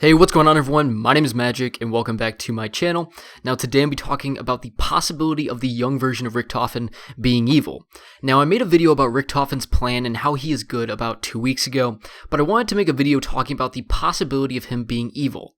Hey, what's going on everyone? My name is Magic and welcome back to my channel. Now today I'll be talking about the possibility of the young version of Richtofen being evil. Now I made a video about Richtofen's plan and how he is good about 2 weeks ago, but I wanted to make a video talking about the possibility of him being evil.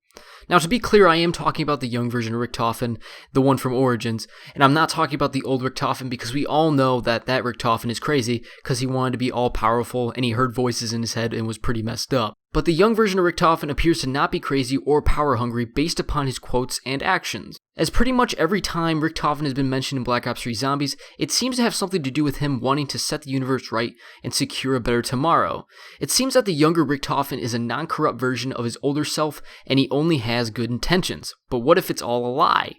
Now to be clear, I am talking about the young version of Richtofen, the one from Origins, and I'm not talking about the old Richtofen because we all know that Richtofen is crazy because he wanted to be all powerful and he heard voices in his head and was pretty messed up. But the young version of Richtofen appears to not be crazy or power hungry based upon his quotes and actions. As pretty much every time Richtofen has been mentioned in Black Ops 3 Zombies, it seems to have something to do with him wanting to set the universe right and secure a better tomorrow. It seems that the younger Richtofen is a non-corrupt version of his older self and he only has good intentions. But what if it's all a lie?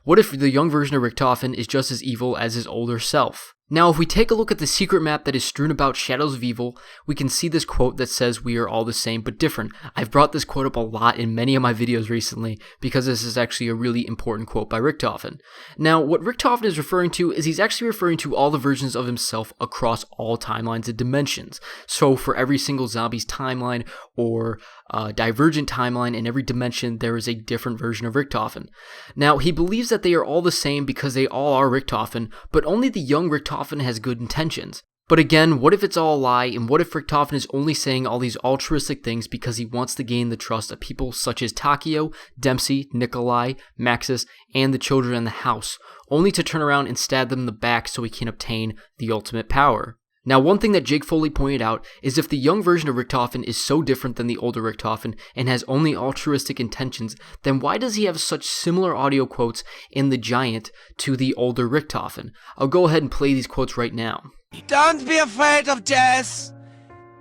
What if the young version of Richtofen is just as evil as his older self? Now, if we take a look at the secret map that is strewn about Shadows of Evil, we can see this quote that says we are all the same but different. I've brought this quote up a lot in many of my videos recently because this is actually a really important quote by Richtofen. Now, what Richtofen is referring to is he's actually referring to all the versions of himself across all timelines and dimensions. So for every single zombie's timeline or divergent timeline in every dimension, there is a different version of Richtofen. Now, he believes that they are all the same because they all are Richtofen, but only the young Richtofen has good intentions. But again, what if it's all a lie, and what if Richtofen is only saying all these altruistic things because he wants to gain the trust of people such as Takio, Dempsey, Nikolai, Maxis, and the children in the house, only to turn around and stab them in the back so he can obtain the ultimate power? Now, one thing that Jake Foley pointed out is if the young version of Richtofen is so different than the older Richtofen and has only altruistic intentions, then why does he have such similar audio quotes in The Giant to the older Richtofen? I'll go ahead and play these quotes right now. Don't be afraid of death.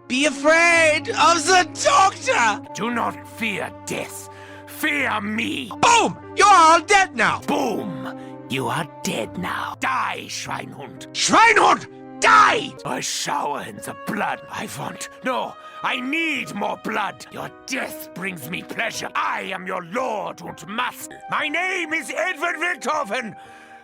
Be afraid of the doctor. Do not fear death. Fear me. Boom! You're all dead now. Boom! You are dead now. Die, Schweinhund. Schweinhund! Die! A shower in the blood I want. No, I need more blood. Your death brings me pleasure. I am your lord and master. My name is Edward Richtofen.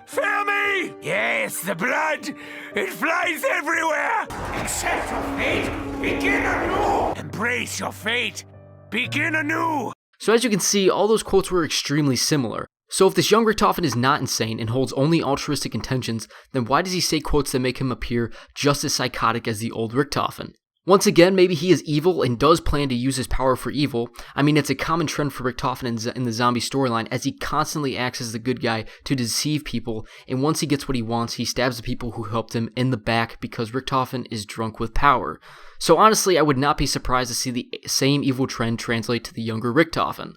Fear me! Yes, the blood. It flies everywhere. Accept your fate. Begin anew. Embrace your fate. Begin anew. So as you can see, all those quotes were extremely similar. So if this young Richtofen is not insane and holds only altruistic intentions, then why does he say quotes that make him appear just as psychotic as the old Richtofen? Once again, maybe he is evil and does plan to use his power for evil. I mean, it's a common trend for Richtofen in the zombie storyline as he constantly acts as the good guy to deceive people, and once he gets what he wants, he stabs the people who helped him in the back because Richtofen is drunk with power. So honestly, I would not be surprised to see the same evil trend translate to the younger Richtofen.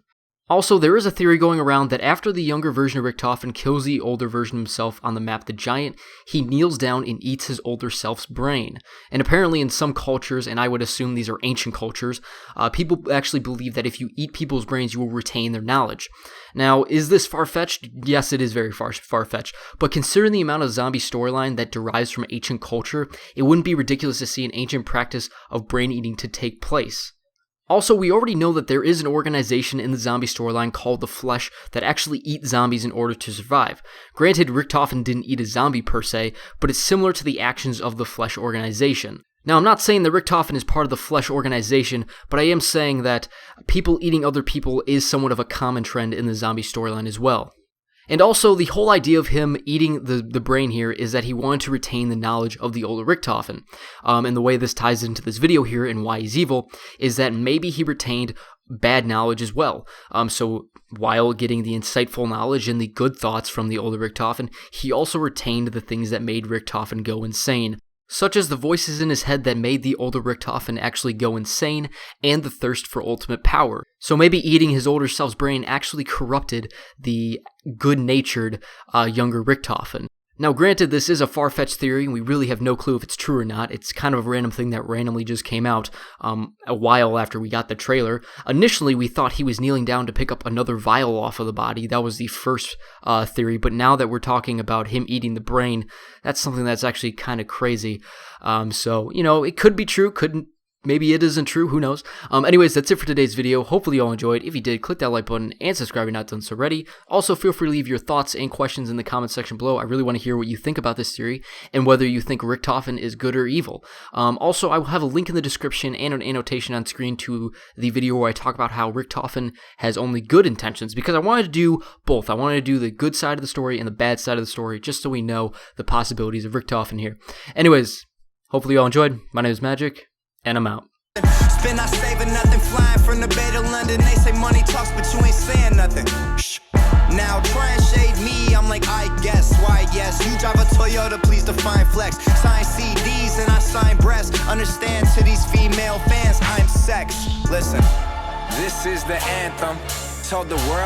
Also, there is a theory going around that after the younger version of Richtofen kills the older version of himself on the map The Giant, he kneels down and eats his older self's brain. And apparently in some cultures, and I would assume these are ancient cultures, people actually believe that if you eat people's brains, you will retain their knowledge. Now, is this far-fetched? Yes, it is very far-fetched, but considering the amount of zombie storyline that derives from ancient culture, it wouldn't be ridiculous to see an ancient practice of brain eating to take place. Also, we already know that there is an organization in the zombie storyline called the Flesh that actually eat zombies in order to survive. Granted, Richtofen didn't eat a zombie per se, but it's similar to the actions of the Flesh organization. Now, I'm not saying that Richtofen is part of the Flesh organization, but I am saying that people eating other people is somewhat of a common trend in the zombie storyline as well. And also, the whole idea of him eating the brain here is that he wanted to retain the knowledge of the older Richtofen. And the way this ties into this video here and why he's evil is that maybe he retained bad knowledge as well. So while getting the insightful knowledge and the good thoughts from the older Richtofen, he also retained the things that made Richtofen go insane, such as the voices in his head that made the older Richtofen actually go insane, and the thirst for ultimate power. So maybe eating his older self's brain actually corrupted the good-natured younger Richtofen. Now granted, this is a far-fetched theory, and we really have no clue if it's true or not. It's kind of a random thing that randomly just came out a while after we got the trailer. Initially, we thought he was kneeling down to pick up another vial off of the body. That was the first theory, but now that we're talking about him eating the brain, that's something that's actually kind of crazy. So, you know, it could be true, couldn't maybe it isn't true, who knows. Anyways, that's it for today's video. Hopefully you all enjoyed. If you did, click that like button and subscribe if you're not done so already. Also, feel free to leave your thoughts and questions in the comment section below. I really want to hear what you think about this theory and whether you think Richthofen is good or evil. Also, I will have a link in the description and an annotation on screen to the video where I talk about how Richthofen has only good intentions, because I wanted to do both. I wanted to do the good side of the story and the bad side of the story, just so we know the possibilities of Richthofen here. Anyways, hopefully you all enjoyed. My name is Magic, and I'm out. Spin not saving nothing, flying from the Bay to London. They say money talks, but you ain't saying nothing. Shh. Now try and shade me, I'm like, I guess. Why, yes, you drive a Toyota, please define flex. Sign CDs and I sign breasts. Understand to these female fans, I'm sex. Listen, this is the anthem. Told the world.